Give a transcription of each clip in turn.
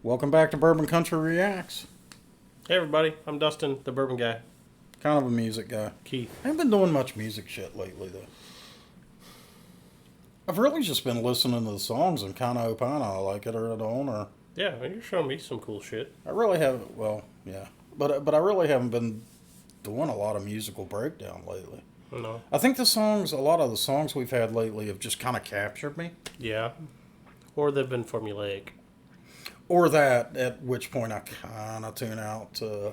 Welcome back to Bourbon Country Reacts. Hey everybody, I'm Dustin, the Bourbon guy. Kind of a music guy. Keith. I haven't been doing much music shit lately, though. I've really just been listening to the songs and kind of opining I like it or I don't, or... Yeah, you're showing me some cool shit. I really haven't, well, yeah. But I really haven't been doing a lot of musical breakdown lately. No. I think a lot of the songs we've had lately have just kind of captured me. Yeah. Or they've been formulaic. Or that, at which point I kind of tune out the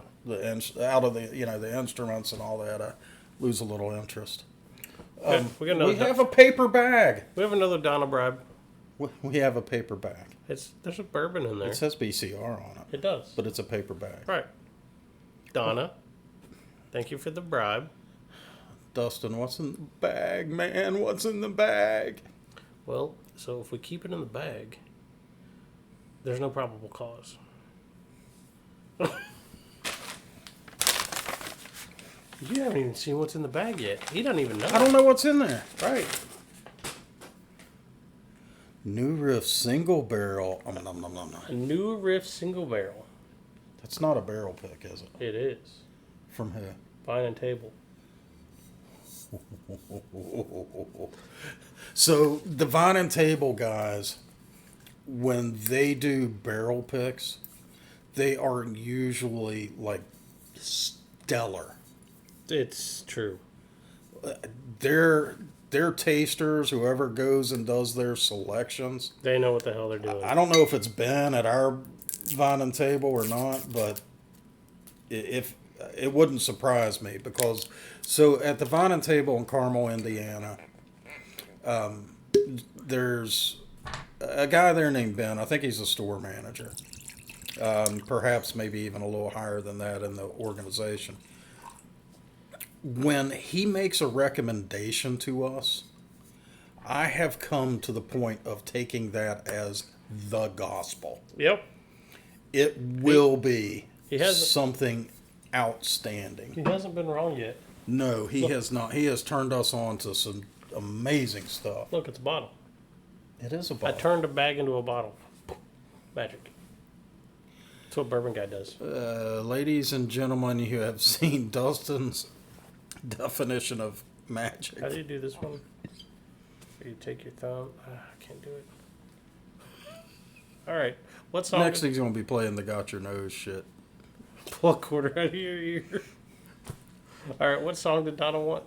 instruments and all that. I lose a little interest. We have a paper bag. We have another Donna bribe. We have a paper bag. There's a bourbon in there. It says BCR on it. It does. But it's a paper bag. Right. Donna, thank you for the bribe. Dustin, what's in the bag, man? What's in the bag? Well, so if we keep it in the bag, there's no probable cause. You haven't even seen what's in the bag yet. He doesn't even know. I don't know what's in there. Right. New Riff single barrel. A new Riff single barrel. That's not a barrel pick, is it? It is. From who? Vine and Table. So the Vine and Table guys, when they do barrel picks, they are usually like stellar. It's true. Their tasters, whoever goes and does their selections, They know what the hell they're doing. I don't know if it's been at our Vine and Table or not, but if it wouldn't surprise me, because so at the Vine and Table in Carmel, Indiana, there's a guy there named Ben. I think he's a store manager. Perhaps maybe even a little higher than that in the organization. When he makes a recommendation to us, I have come to the point of taking that as the gospel. Yep. It will be he hasn't, something outstanding. He hasn't been wrong yet. No, he has not. He has turned us on to some amazing stuff. Look, it's a bottle. It is a bottle. I turned a bag into a bottle. Magic. That's what Bourbon Guy does. Ladies and gentlemen, you have seen Dustin's definition of magic. How do you do this one? You take your thumb. I can't do it. All right. What song? Next he's going to be playing the Got Your Nose shit. Pull a quarter out of your ear. All right. What song did Donna want?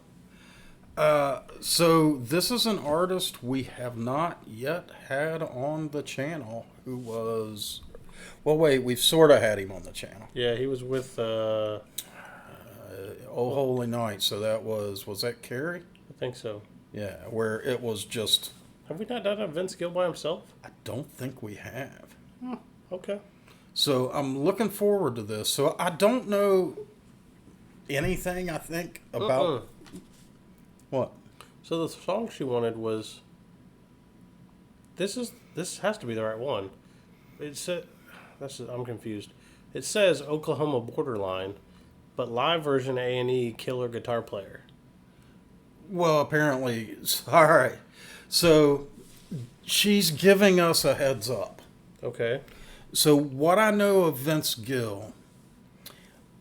So this is an artist we have not yet had on the channel who was... Well, wait, we've sort of had him on the channel. Yeah, he was with... Oh Holy Night, so that was that Carrie? I think so. Yeah, where it was just... Have we not done a Vince Gill by himself? I don't think we have. Okay. So I'm looking forward to this. So I don't know anything, I think, about... What? So the song she wanted was... This has to be the right one. It said... I'm confused. It says Oklahoma Borderline, but live version A&E Killer Guitar Player. Well, apparently... All right. So she's giving us a heads up. Okay. So what I know of Vince Gill,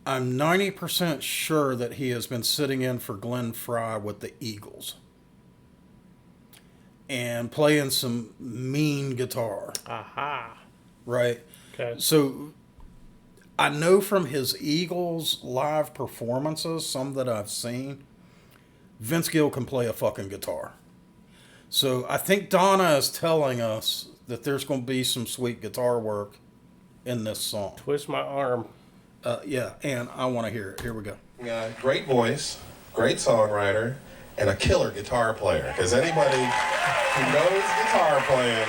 I'm 90% sure that he has been sitting in for Glenn Frey with the Eagles and playing some mean guitar. Aha. Right? Okay. So I know from his Eagles live performances, some that I've seen, Vince Gill can play a fucking guitar. So I think Donna is telling us that there's going to be some sweet guitar work in this song. Twist my arm. Yeah, and I want to hear it. Here we go. Great voice, great songwriter, and a killer guitar player. Because anybody who knows guitar playing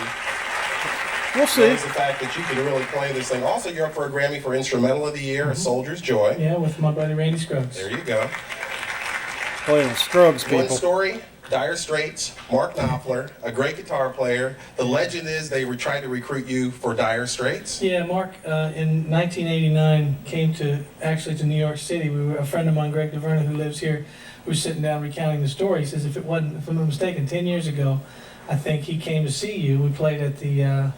We'll see. knows the fact that you can really play this thing. Also, you're up for a Grammy for Instrumental of the Year, A Soldier's Joy. Yeah, with my buddy Randy Scruggs. There you go. Playing Scruggs, people. One story, Dire Straits, Mark Knopfler, a great guitar player. The legend is they were trying to recruit you for Dire Straits. Yeah, Mark, in 1989, came to New York City. We were, a friend of mine, Greg DeVerna, who lives here, we were sitting down recounting the story. He says, if I'm not mistaken, 10 years ago, I think he came to see you. We played at the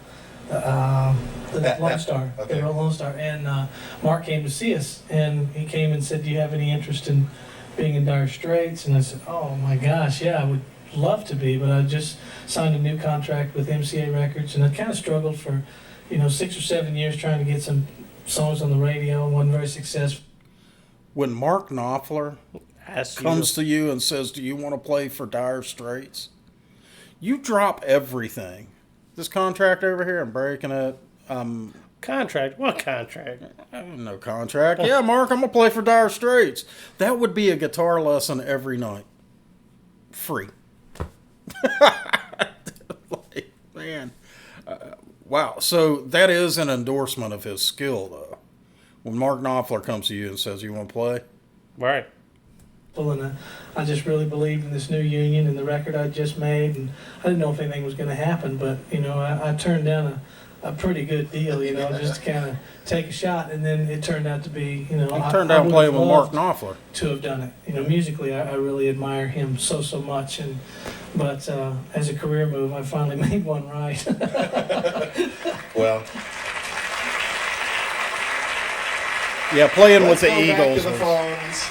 Lone Star. Okay. They wrote Lone Star. And Mark came to see us, and he came and said, "Do you have any interest in being in Dire Straits?" And I said, "Oh my gosh, yeah, I would love to be, but I just signed a new contract with MCA Records, and I kind of struggled for, 6 or 7 years trying to get some songs on the radio, and wasn't very successful." When Mark Knopfler comes to you and says, "Do you want to play for Dire Straits?" You drop everything. This contract over here, I'm breaking it. Contract? What contract? No contract. Yeah, Mark, I'm going to play for Dire Straits. That would be a guitar lesson every night. Free. Like, man. Wow. So that is an endorsement of his skill, though. When Mark Knopfler comes to you and says, "You want to play?" Right. And I just really believed in this new union and the record I just made, and I didn't know if anything was going to happen, but I turned down a pretty good deal, just to kind of take a shot, and then it turned out to be, You turned out playing with Mark Knopfler. To have done it, musically, I really admire him so much, but as a career move, I finally made one right. Well, Yeah, playing let's with the go Eagles back to the was phones.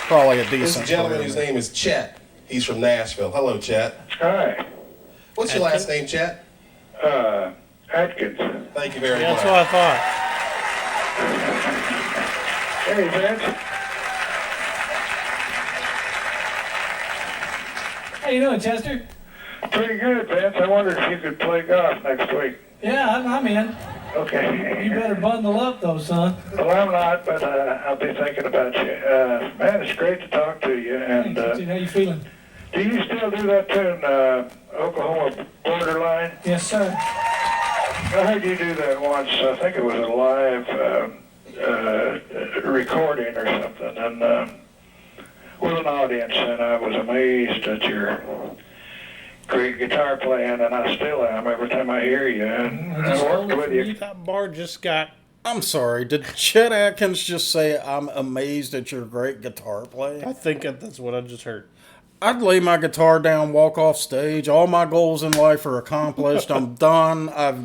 probably a This decent gentleman career whose move. name is Chet. He's from Nashville. Hello, Chet. Hi, What's your last name, Chet? Atkins. Thank you very Yeah, much. that's what I thought. Hey, Vince. How you doing, Chester? Pretty good, Vince. I wondered if you could play golf next week. Yeah, I'm in. Okay. You better bundle up, though, son. Well, I'm not, but I'll be thinking about you. Man, it's great to talk to you. And Thanks, dude. How you feeling? do you still do that tune, Oklahoma Borderline? Yes, sir. I heard you do that once. I think it was a live recording or something, and with an audience, and I was amazed at your great guitar playing, and I still am every time I hear you. And I worked with you. That bar just got... I'm sorry, did Chet Atkins just say, "I'm amazed at your great guitar playing"? I think that's what I just heard. I'd lay my guitar down, walk off stage. All my goals in life are accomplished. I'm done. I've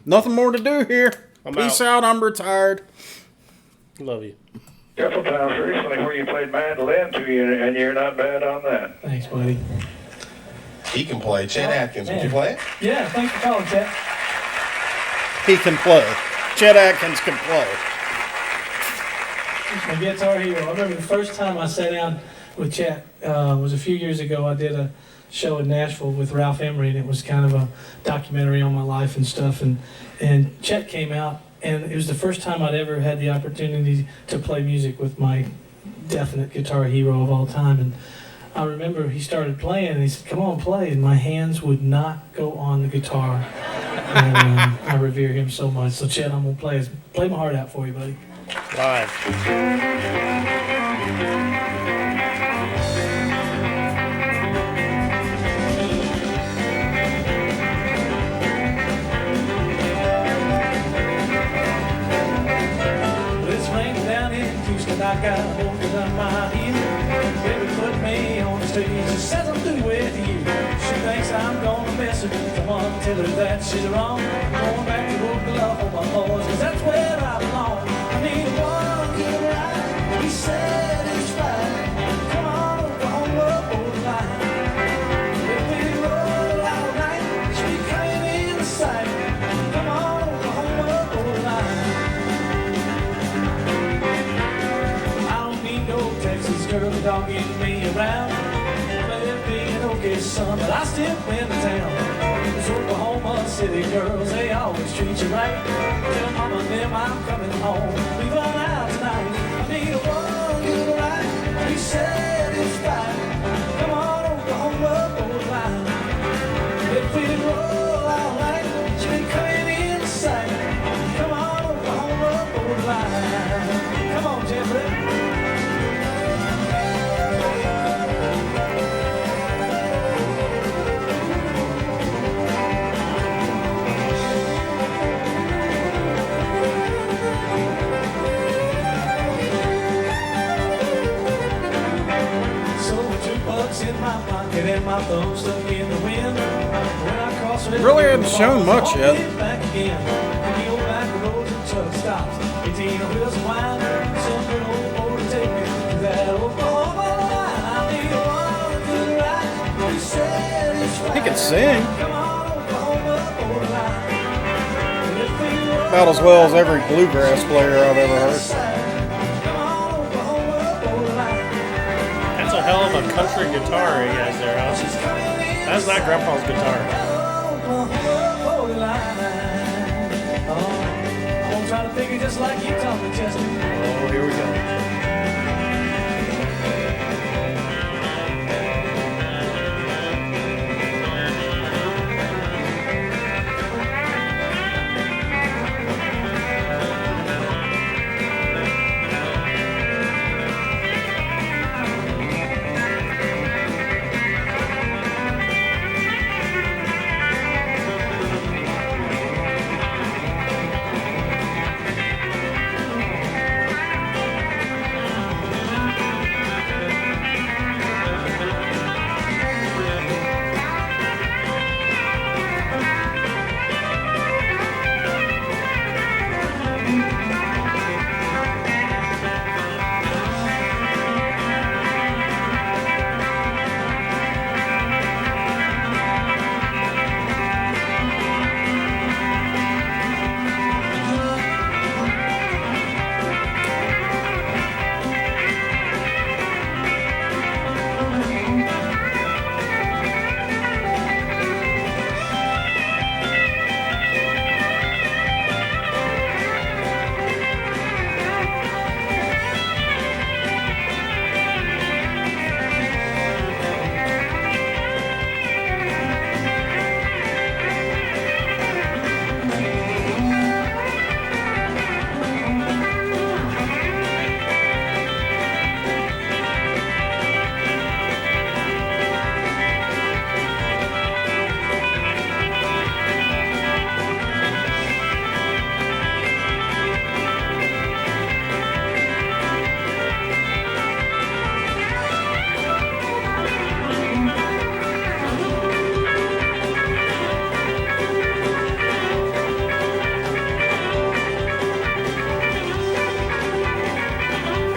nothing more to do here. I'm Peace out. I'm retired. Love you. Couple times recently where you played mandolin to you, and you're not bad on that. Thanks, buddy. He can play. Chet Atkins. Would you play it? Yeah, thanks for calling, Chet. He can play. Chet Atkins can play. He's my guitar hero. I remember the first time I sat down with Chet was a few years ago. I did a show in Nashville with Ralph Emery, and it was kind of a documentary on my life and stuff. And Chet came out, and it was the first time I'd ever had the opportunity to play music with my definite guitar hero of all time. And I remember he started playing, and he said, "Come on, play." And my hands would not go on the guitar. And I revere him so much. So, Chet, I'm going to play my heart out for you, buddy. Live. It's raining down in Houston, I got holes on my heel. Baby put me on the stage, she says I'm through with you. She thinks I'm gonna mess her, someone tell her that she's wrong. Going back to Oklahoma, boys, 'cause that's where I belong. I need one good ride, be satisfied. Come on, Oklahoma, borderline. If we roll all night, she'll be coming in sight. Come on, Oklahoma, borderline. I don't need no Texas girl dogging me around. Let be an okay son, but I still win the town. Those Oklahoma City girls, they always treat you right. Tell mama and them I'm coming home. We run out tonight. I need a one good ride, be satisfied. Come on, Oklahoma, borderline. If we roll all night, she'll be coming in sight. Come on, Oklahoma, borderline. Come on, Jeffrey. So $2 in my pocket and my thumb stuck in the wind. When I cross Really hadn't shown much yet. again. And the old back roads and truck stops. 18 wheels of wine, some good old boy to take me to that Oklahoma line. I need a one to the right, be satisfied. He can sing Come on, Oklahoma borderline. If we were about as well as every bluegrass player I've ever heard. come on, Oklahoma borderline. That's a hell of a country guitar he has there, huh? She's coming in. That's not Grandpa's guitar. I'm trying to think it just like you taught me, Chester. Oh, here we go.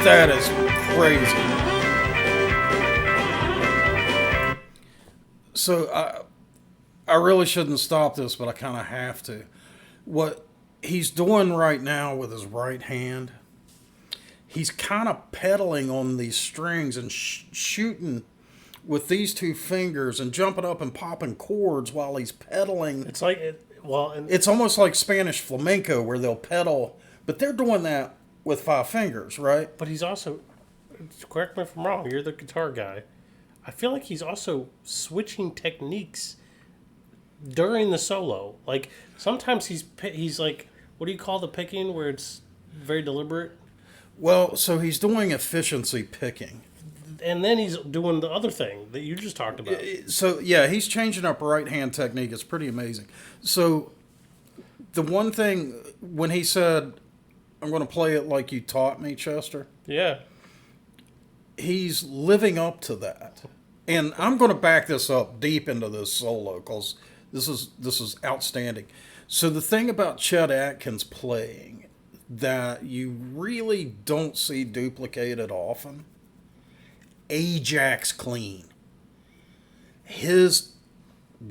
That is crazy. So I really shouldn't stop this, but I kind of have to. What he's doing right now with his right hand, he's kind of pedaling on these strings and shooting with these two fingers and jumping up and popping chords while he's pedaling. It's like, It's almost like Spanish flamenco where they'll pedal, but they're doing that with 5 fingers, right? but he's also, correct me if I'm wrong, you're the guitar guy. I feel like he's also switching techniques during the solo. Like, sometimes he's like, what do you call the picking where it's very deliberate? Well, so he's doing efficiency picking. And then he's doing the other thing that you just talked about. So, yeah, he's changing up right hand technique. It's pretty amazing. So, the one thing, when he said, I'm going to play it like you taught me, Chester, Yeah. he's living up to that. And I'm going to back this up deep into this solo because this is outstanding. So, the thing about Chet Atkins playing that you really don't see duplicated often, Ajax clean. His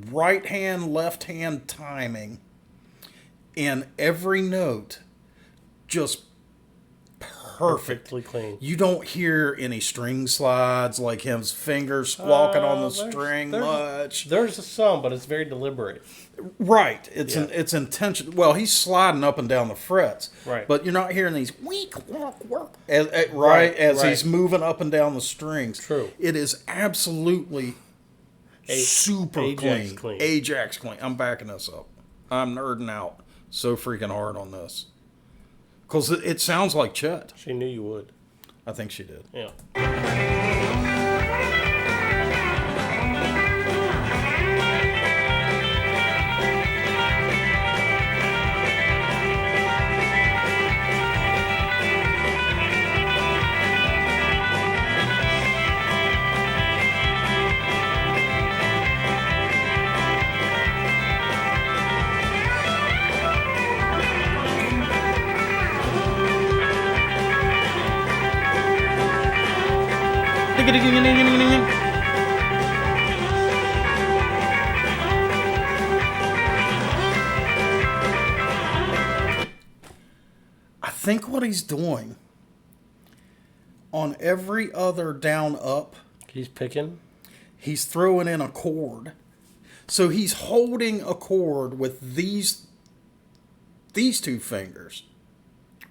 right hand, left hand timing in every note just perfectly clean. You don't hear any string slides like his fingers squawking on the string much. There's some, but it's very deliberate. Right. It's intentional. Well, he's sliding up and down the frets. Right. But you're not hearing these as he's moving up and down the strings. True. It is absolutely super Ajax clean. Ajax clean. I'm backing this up. I'm nerding out so freaking hard on this. Because it sounds like Chet. She knew you would. I think she did. Yeah. I think what he's doing on every other down up, He's picking. he's throwing in a chord. So he's holding a chord with these two fingers,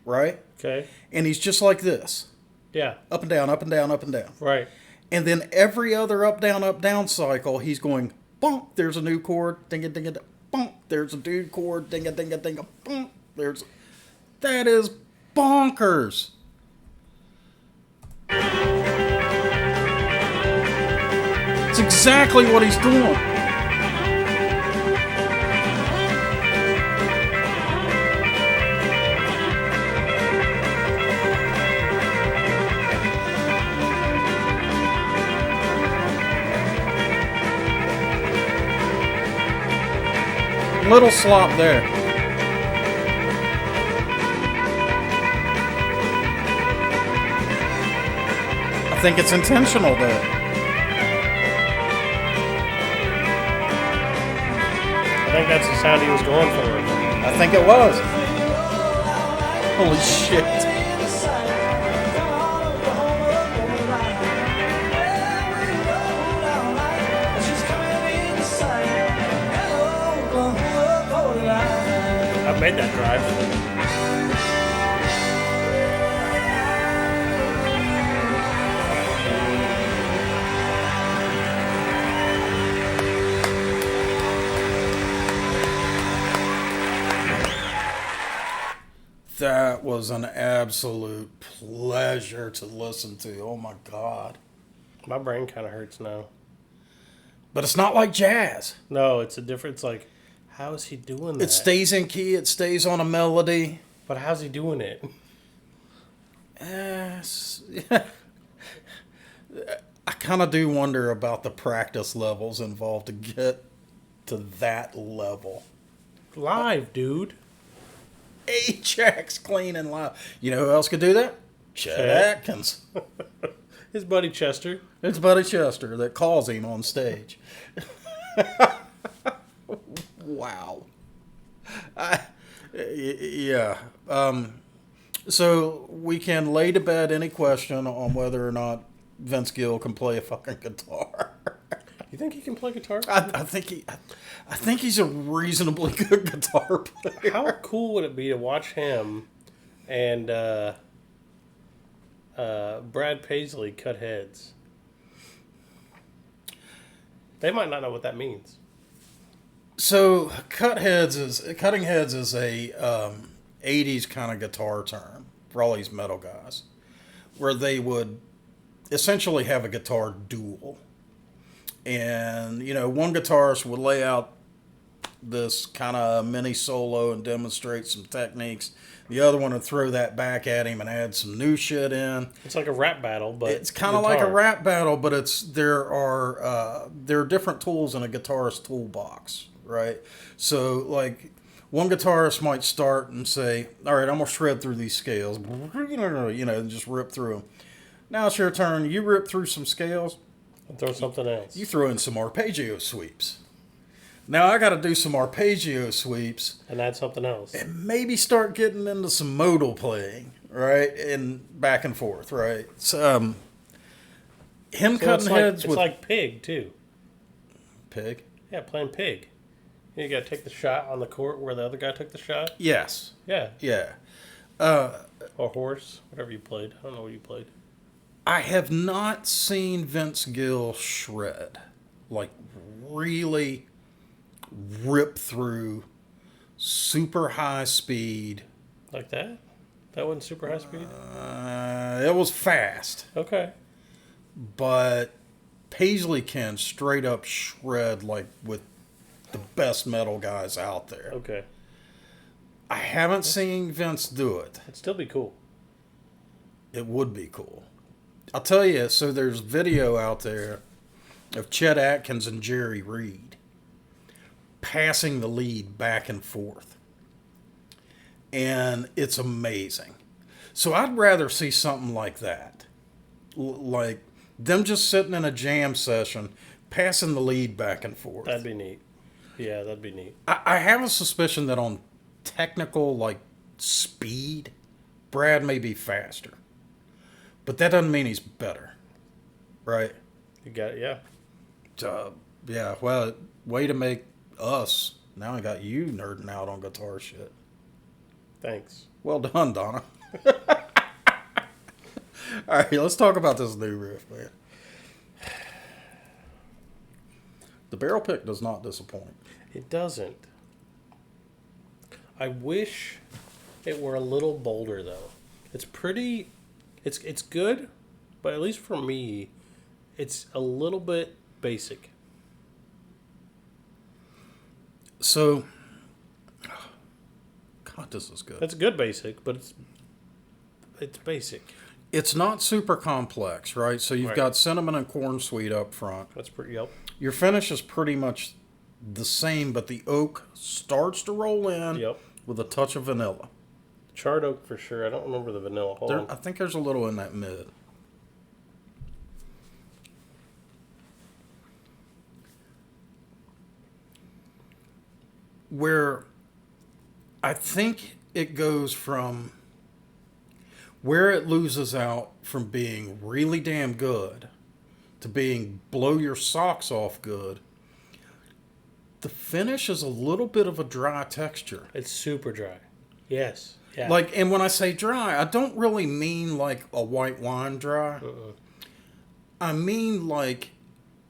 right? Okay. And he's just like this. Yeah. Up and down, up and down, up and down. Right. And then every other up, down cycle, he's going, bonk, there's a new chord, ding a ding a, bonk, there's a new chord, ding a ding a ding a, bonk, that is bonkers. It's exactly what he's doing. Little slop there. I think it's intentional there. I think that's the sound he was going for. I think it was. Holy shit. I've made that drive. That was an absolute pleasure to listen to. Oh my God. My brain kind of hurts now. But it's not like jazz. No, it's a different. It's like, how is he doing that? It stays in key, it stays on a melody. But how's he doing it? I kind of do wonder about the practice levels involved to get to that level. Live, dude. Ajax clean and live. You know who else could do that? Chet Atkins. His buddy Chester. It's Buddy Chester that calls him on stage. Wow. Yeah. So we can lay to bed any question on whether or not Vince Gill can play a fucking guitar. You think he can play guitar? I think he's a reasonably good guitar player. How cool would it be to watch him and Brad Paisley cut heads? They might not know what that means. So cutting heads is a 80s kind of guitar term for all these metal guys, where they would essentially have a guitar duel. And, you know, one guitarist would lay out this kind of mini solo and demonstrate some techniques. The other one would throw that back at him and add some new shit in. It's like a rap battle, but It's kind of like a rap battle, but there are different tools in a guitarist toolbox, right? So, like, one guitarist might start and say, all right, I'm going to shred through these scales, you know, and just rip through them. Now it's your turn. You rip through some scales. And throw something else. You throw in some arpeggio sweeps. Now I got to do some arpeggio sweeps. And add something else. And maybe start getting into some modal playing, right? And back and forth, right? So, him cutting heads it's with... like Pig, too. Pig? Yeah, playing Pig. You got to take the shot on the court where the other guy took the shot. Yes. Yeah. Yeah. Or horse, whatever you played. I don't know what you played. I have not seen Vince Gill shred. Like, really rip through super high speed. Like that? That wasn't super high speed? It was fast. Okay. But Paisley can straight up shred like with the best metal guys out there. Okay. I haven't seen Vince do it. It'd still be cool. It would be cool. I'll tell you, so there's video out there of Chet Atkins and Jerry Reed passing the lead back and forth. And it's amazing. So I'd rather see something like that. Like Them just sitting in a jam session, passing the lead back and forth. That'd be neat. Yeah, that'd be neat. I have a suspicion that on technical, like, speed, Brad may be faster. But that doesn't mean he's better. Right? You got it, yeah. Yeah, well, way to make us. Now I got you nerding out on guitar shit. Thanks. Well done, Donna. All right, let's talk about this new riff, man. The barrel pick does not disappoint. It doesn't. I wish it were a little bolder, though. It's pretty... It's good, but at least for me, it's a little bit basic. So, God, this is good. It's good basic, but it's basic. It's not super complex, right? So you've Right. got cinnamon and corn sweet up front. That's pretty... Yep. Your finish is pretty much the same, but the oak starts to roll in Yep. with a touch of vanilla. Charred oak for sure. I don't remember the vanilla. Hold on. I think there's a little in that mid. Where I think it goes from where it loses out from being really damn good to being blow your socks off good. The finish is a little bit of a dry texture. It's super dry. Yes. Yeah. Like, and when I say dry, I don't really mean like a white wine dry. I mean like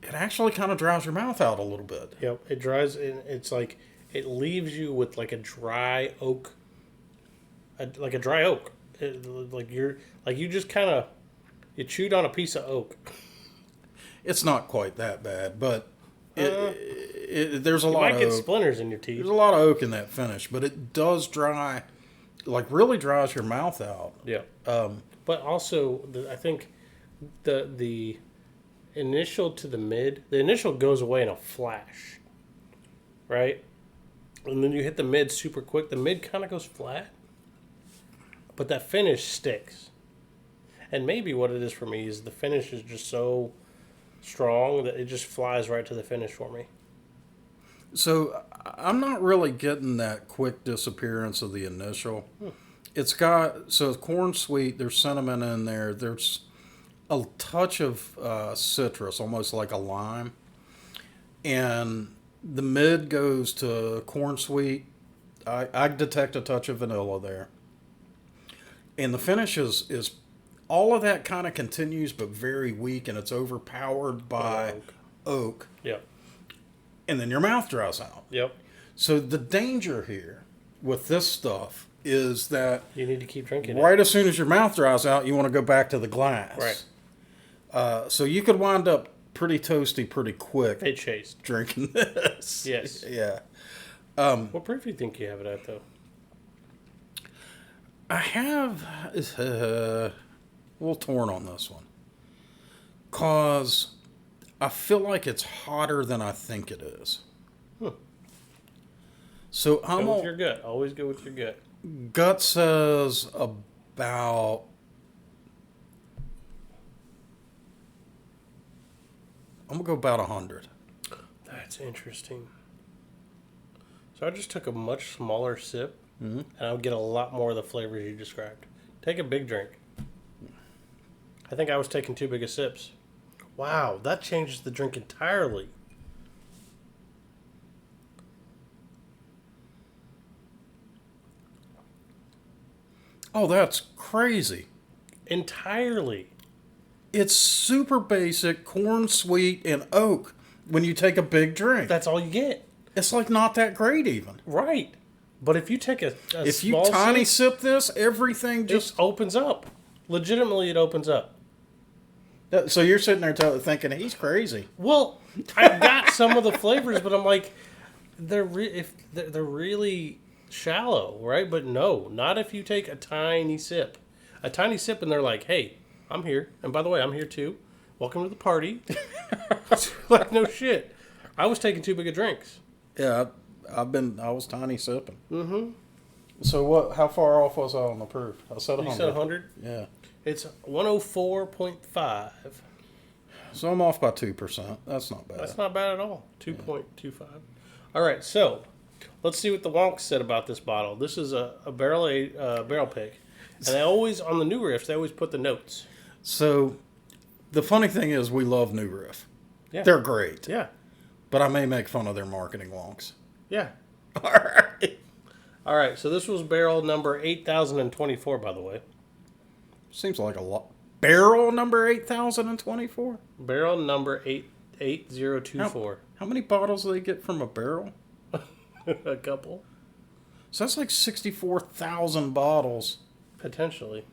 it actually kind of dries your mouth out a little bit. Yep. It dries, and it's like it leaves you with like a dry oak, like a dry oak. Like you just kind of you chewed on a piece of oak. It's not quite that bad, but there's a You lot might of get oak. splinters in your teeth. There's a lot of oak in that finish, but it does dry, like really dries your mouth out. Yeah. But also, I think the initial to the mid, the initial goes away in a flash, right? And then you hit the mid super quick. The mid kind of goes flat, but that finish sticks. And maybe what it is for me is the finish is just so strong that it just flies right to the finish for me. So I'm not really getting that quick disappearance of the initial. It's got, so it's corn sweet, there's cinnamon in there, there's a touch of citrus, almost like a lime. And the mid goes to corn sweet. I detect a touch of vanilla there. And the finish is all of that kind of continues, but very weak, and it's overpowered by oak. Yep. And then your mouth dries out. Yep. So the danger here with this stuff is that You need to keep drinking right as soon as your mouth dries out, you want to go back to the glass. Right. So you could wind up pretty toasty pretty quick it. It chased. drinking this. Yes. Yeah. What proof do you think you have it at, though? I have a little torn on this one. Because I feel like it's hotter than I think it is. So I'm Go with your gut. Always go with your gut. gut says about I'm gonna go about 100. That's interesting. So I just took a much smaller sip, and I'll get a lot more of the flavors you described. Take a big drink. I think I was taking too big of sips. Wow, that changes the drink entirely. Oh, that's crazy. Entirely. It's super basic, corn sweet, and oak when you take a big drink. That's all you get. It's like not that great even. Right. But if you take a If you small tiny sip, sip this, everything just just... opens up. Legitimately, it opens up. So you're sitting there thinking, he's crazy. Well, I've got some of the flavors, but I'm like, they're really shallow, right? But no, not if you take a tiny sip. A tiny sip, and they're like, hey, I'm here. And by the way, I'm here too. Welcome to the party. Like, no shit. I was taking too big of drinks. Yeah, I was tiny sipping. Mm-hmm. So how far off was I on the proof? I said 100. You said 100? Yeah. It's 104.5. So I'm off by 2%. That's not bad. That's not bad at all. 2.25. All right, so let's see what the wonks said about this bottle. This is a barrel pick. And they always, on the new riffs, they always put the notes. So the funny thing is we love New Riff. Yeah. They're great. Yeah. But I may make fun of their marketing wonks. Yeah. All right. All right, so this was barrel number 8024, by the way. Seems like a lot. Barrel number 8024? Barrel number 8024. How many bottles do they get from a barrel? A couple. So that's like 64,000 bottles. Potentially.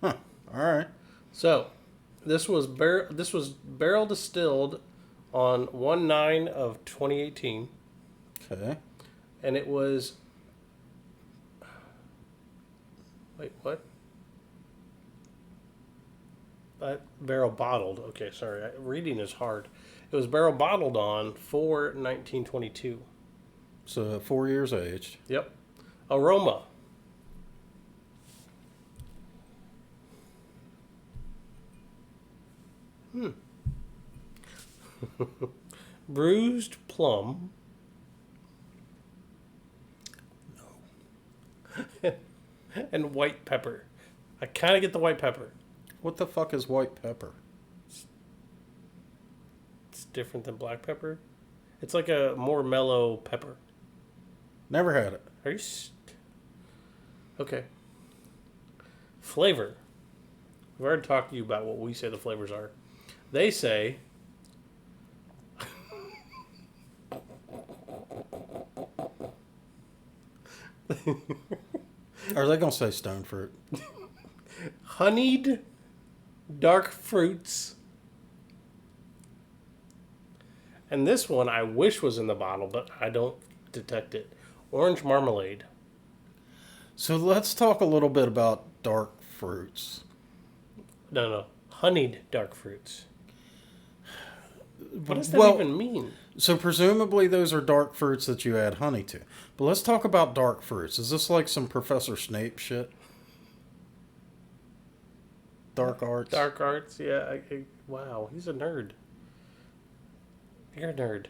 Huh. All right. So, this was barrel distilled on 1/9 of 2018, Okay. and it was. Wait, what? Barrel bottled. Okay, sorry. Reading is hard. It was barrel bottled on 4/19/22. So 4 years aged. Yep. Aroma. Bruised plum. No. And white pepper. I kind of get the white pepper. What the fuck is white pepper? It's different than black pepper. It's like a more mellow pepper. Never had it. Are you... Okay. Flavor. I've already talked to you about what we say the flavors are. They say... Are they going to say stone fruit? honeyed dark fruits. And this one I wish was in the bottle, but I don't detect it. Orange marmalade. So let's talk a little bit about dark fruits. No. Honeyed dark fruits. What does that even mean? So presumably those are dark fruits that you add honey to. But let's talk about dark fruits. Is this like some Professor Snape shit? Dark arts? Dark arts, yeah. Wow, he's a nerd. You're a nerd.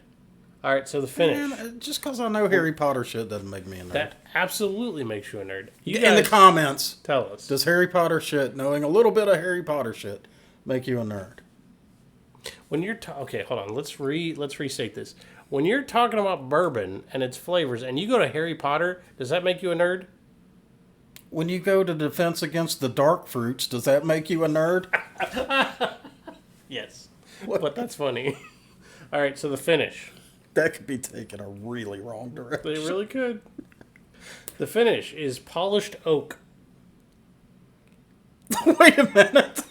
All right, so the finish. Man, just because I know Harry Potter shit doesn't make me a nerd. That absolutely makes you a nerd. You In the guys comments, tell us. does Harry Potter shit, knowing a little bit of Harry Potter shit, make you a nerd? When you're okay, hold on. Let's restate this. When you're talking about bourbon and its flavors, and you go to Harry Potter, does that make you a nerd? When you go to defense against the dark fruits, does that make you a nerd? Yes. But that's funny. All right, so the finish. That could be taken a really wrong direction. They really could. The finish is polished oak. Wait a minute.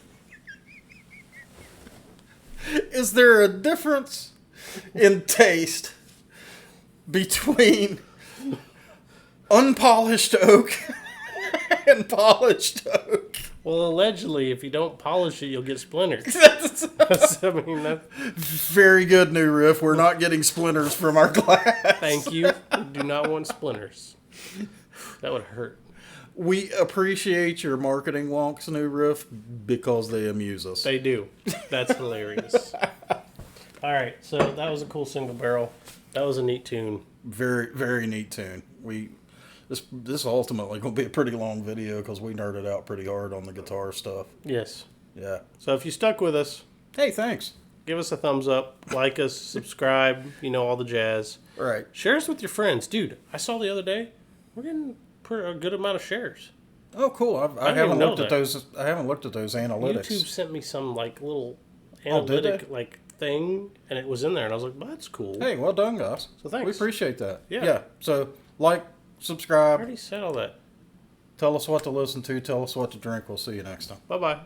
Is there a difference in taste between unpolished oak and polished oak? Well, allegedly, if you don't polish it, you'll get splinters. I mean, Very good, New Riff. We're not getting splinters from our glass. thank you. We do not want splinters. That would hurt. We appreciate your marketing wonks, New Riff, because they amuse us. They do. That's hilarious. All right, so that was a cool single barrel. That was a neat tune. Very, very neat tune. This is ultimately going to be a pretty long video because we nerded out pretty hard on the guitar stuff. Yes. Yeah. So if you stuck with us, Hey, thanks. give us a thumbs up, like us, subscribe, all the jazz. All right. Share us with your friends. Dude, I saw the other day, we're getting a good amount of shares. Oh, cool. I didn't haven't know looked at that. those. I haven't looked at those analytics. YouTube sent me some little Oh, did analytic they? thing, and it was in there, and I was like, well, that's cool. Hey, well done, guys. So thanks. We appreciate that. Yeah. So like, I subscribe, already said all that. tell us what to listen to, tell us what to drink. We'll see you next time. Bye-bye.